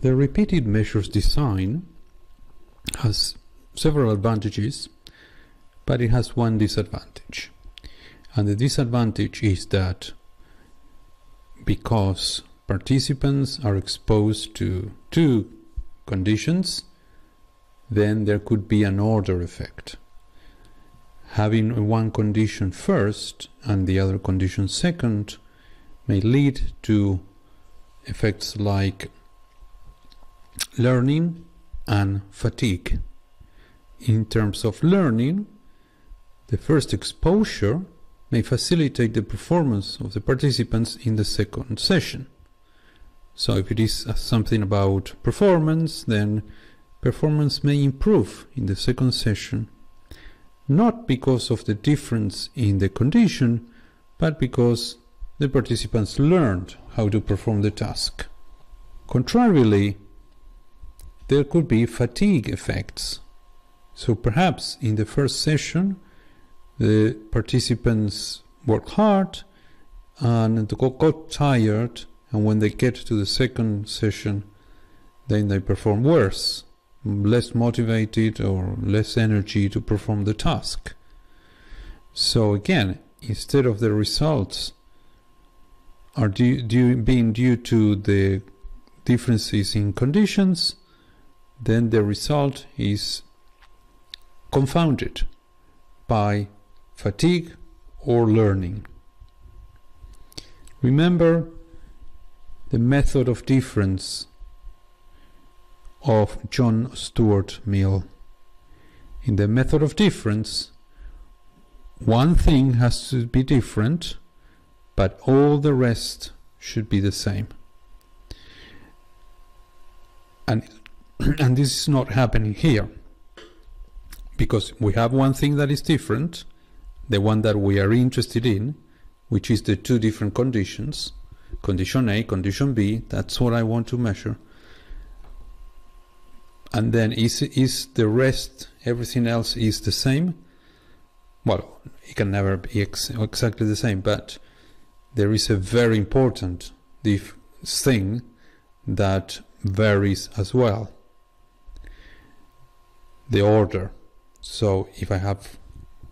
The repeated measures design has several advantages, but it has one disadvantage. And the disadvantage is that because participants are exposed to two conditions, then there could be an order effect. Having one condition first and the other condition second may lead to effects like learning and fatigue. In terms of learning, the first exposure may facilitate the performance of the participants in the second session. So if it is something about performance, then performance may improve in the second session, not because of the difference in the condition, but because the participants learned how to perform the task. Contrarily, there could be fatigue effects. So perhaps in the first session, the participants work hard and got tired, and when they get to the second session, then they perform worse, less motivated or less energy to perform the task. So again, instead of the results are being due to the differences in conditions, then the result is confounded by fatigue or learning. Remember the method of difference of John Stuart Mill. In the method of difference, one thing has to be different, but all the rest should be the same. And this is not happening here, because we have one thing that is different, the one that we are interested in, which is the two different conditions, condition A, condition B. That's what I want to measure. And then is the rest, everything else is the same? Well, it can never be exactly the same, but there is a very important thing that varies as well. The order. So if I have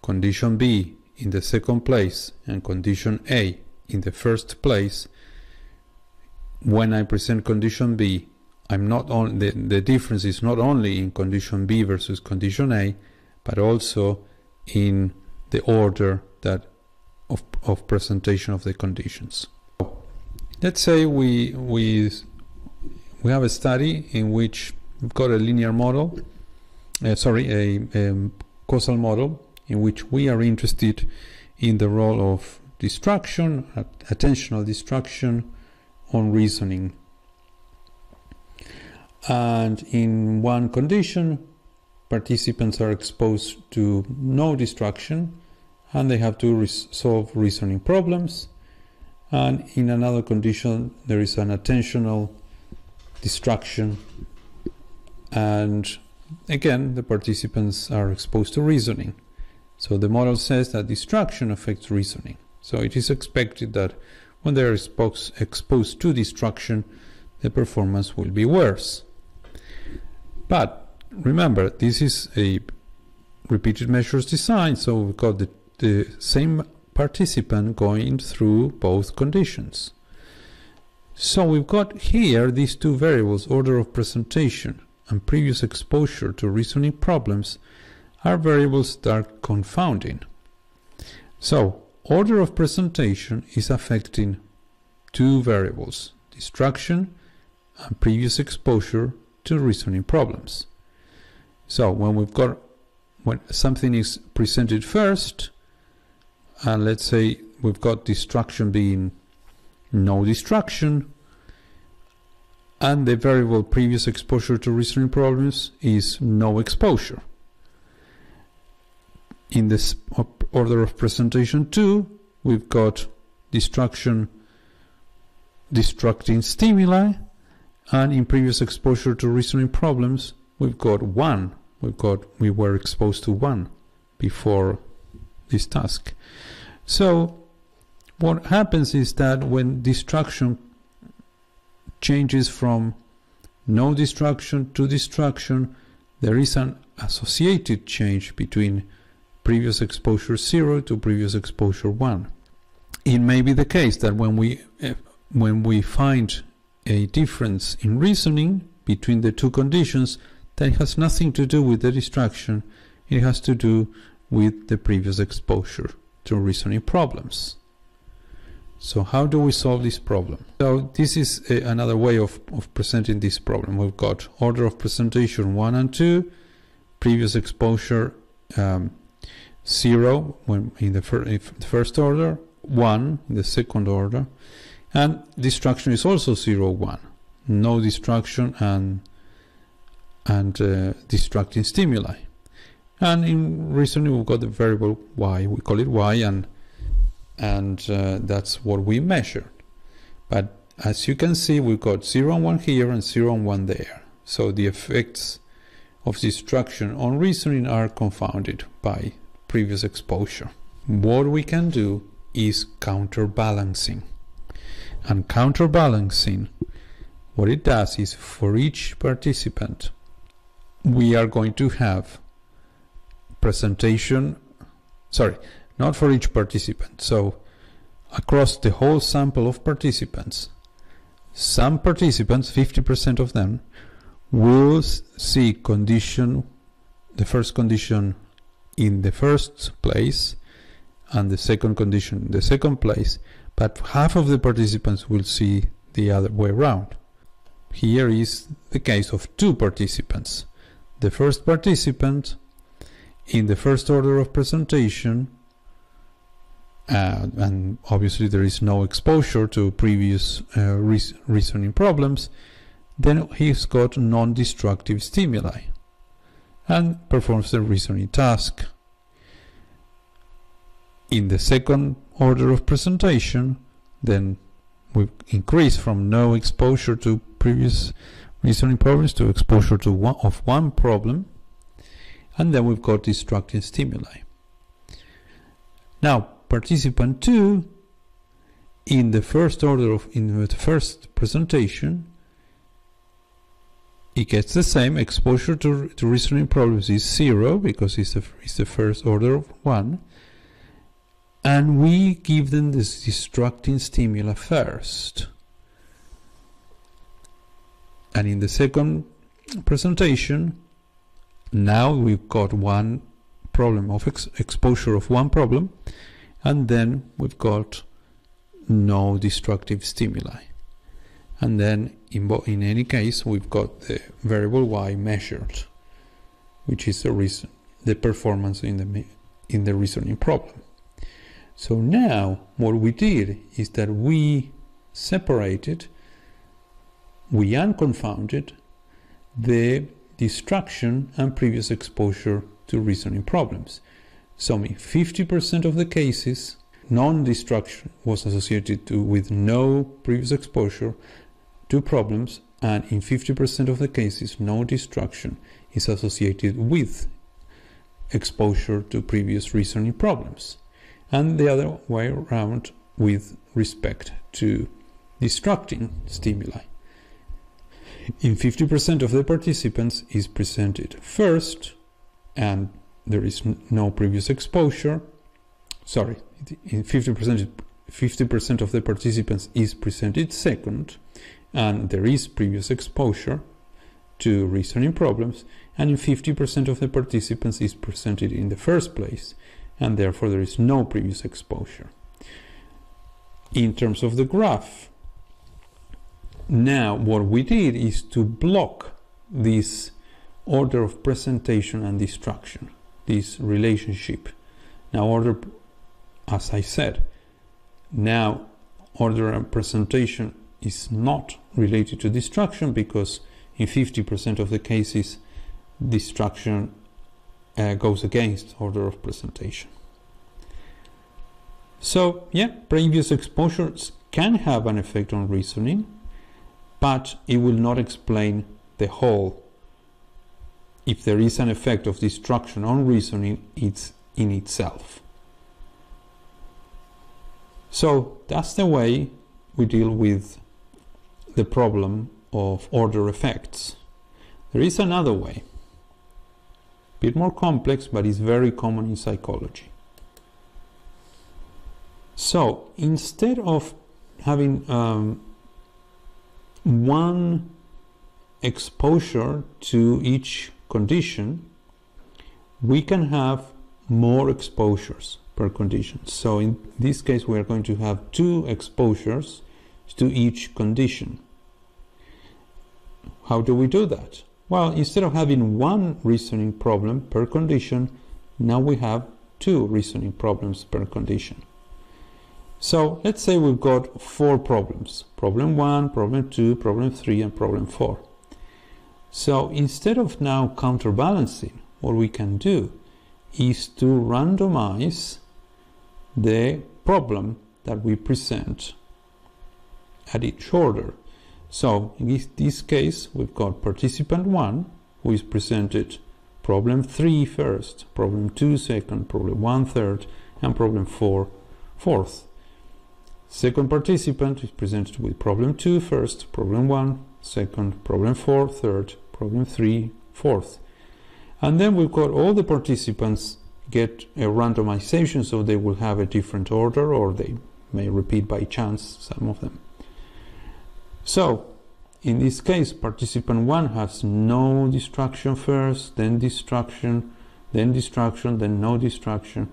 condition B in the second place and condition A in the first place, when I present condition B, I'm not on the difference is not only in condition B versus condition A, but also in the order that of presentation of the conditions. Let's say we have a study in which we've got a linear model, a causal model, in which we are interested in the role of distraction, attentional distraction, on reasoning. And in one condition, participants are exposed to no distraction and they have to solve reasoning problems. And in another condition, there is an attentional distraction, and again the participants are exposed to reasoning. So the model says that distraction affects reasoning. So it is expected that when they are exposed to distraction, the performance will be worse. But remember, this is a repeated measures design, so we've got the same participant going through both conditions. So we've got here these two variables, order of presentation and previous exposure to reasoning problems, are variables that are confounding. So order of presentation is affecting two variables, distraction and previous exposure to reasoning problems. So when something is presented first, and let's say we've got distraction being no distraction, and the variable previous exposure to reasoning problems is no exposure. In this order of presentation 2, we've got distraction distracting stimuli, and in previous exposure to reasoning problems, we've got 1. We were exposed to 1 before this task. So what happens is that when distraction changes from no destruction to destruction, there is an associated change between previous exposure 0 to previous exposure 1. It may be the case that when we find a difference in reasoning between the two conditions, that has nothing to do with the distraction, it has to do with the previous exposure to reasoning problems. So how do we solve this problem? So this is another way of presenting this problem. We've got order of presentation 1 and 2, previous exposure 0 when in the first order, 1 in the second order, and distraction is also 0, 1. No distraction and distracting stimuli. And in reasoning we've got the variable y, we call it y, and that's what we measured. But as you can see, we've got 0 and 1 here and 0 and 1 there. So the effects of distraction on reasoning are confounded by previous exposure. What we can do is counterbalancing. And counterbalancing, what it does is for each participant, we are going to have presentation, sorry, not for each participant. So across the whole sample of participants, some participants, 50% of them, will see the first condition in the first place and the second condition in the second place, but half of the participants will see the other way around. Here is the case of two participants. The first participant in the first order of presentation, and obviously there is no exposure to previous reasoning problems, then he's got non-destructive stimuli and performs the reasoning task. In the second order of presentation, then we increase from no exposure to previous reasoning problems to exposure to one problem, and then we've got destructive stimuli. Now, participant 2, in the first presentation, it gets the same. Exposure to reasoning problems is 0 because it's the first order of 1, and we give them this destructing stimuli first. And in the second presentation, now we've got one problem of exposure of one problem, and then we've got no destructive stimuli. And then in any case, we've got the variable y measured, which is the performance in the reasoning problem. So now what we did is that we separated, we unconfounded the distraction and previous exposure to reasoning problems. So in 50% of the cases, non-destruction was associated with no previous exposure to problems, and in 50% of the cases, no destruction is associated with exposure to previous reasoning problems, and the other way around with respect to destructing stimuli. In 50% of the participants is presented first, and there is no previous exposure. Sorry, in 50% of the participants is presented second, and there is previous exposure to reasoning problems, and in 50% of the participants is presented in the first place, and therefore there is no previous exposure. In terms of the graph, now what we did is to block this order of presentation and destruction, this relationship. Now order, as I said, now order and presentation is not related to destruction, because in 50% of the cases destruction goes against order of presentation. So yeah, previous exposures can have an effect on reasoning, but it will not explain the whole. If there is an effect of destruction on reasoning, it's in itself. So that's the way we deal with the problem of order effects. There is another way, a bit more complex, but it's very common in psychology. So instead of having one exposure to each condition, we can have more exposures per condition. So in this case, we are going to have 2 exposures to each condition. How do we do that? Well, instead of having one reasoning problem per condition, now we have 2 reasoning problems per condition. So let's say we've got 4 problems. Problem 1, problem 2, problem 3, and problem 4. So instead of now counterbalancing, what we can do is to randomize the problem that we present at each order. So in this case, we've got participant 1, who is presented problem 3 first, problem 2 second, problem 1 third, and problem 4 fourth. Second participant is presented with problem 2 first, problem 1 second, problem 4 third, problem 3 fourth. And then we've got all the participants get a randomization, so they will have a different order, or they may repeat by chance, some of them. So in this case, participant 1 has no distraction first, then distraction, then distraction, then no distraction.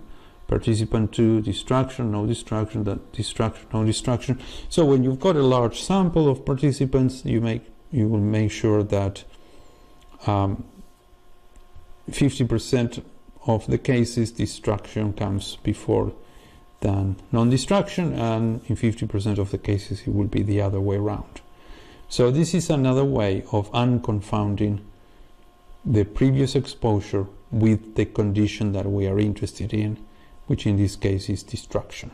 Participant 2, distraction, no distraction, then distraction, no distraction. So when you've got a large sample of participants, you will make sure that 50% of the cases distraction comes before than non-distraction, and in 50% of the cases it will be the other way around. So this is another way of unconfounding the previous exposure with the condition that we are interested in, which in this case is distraction.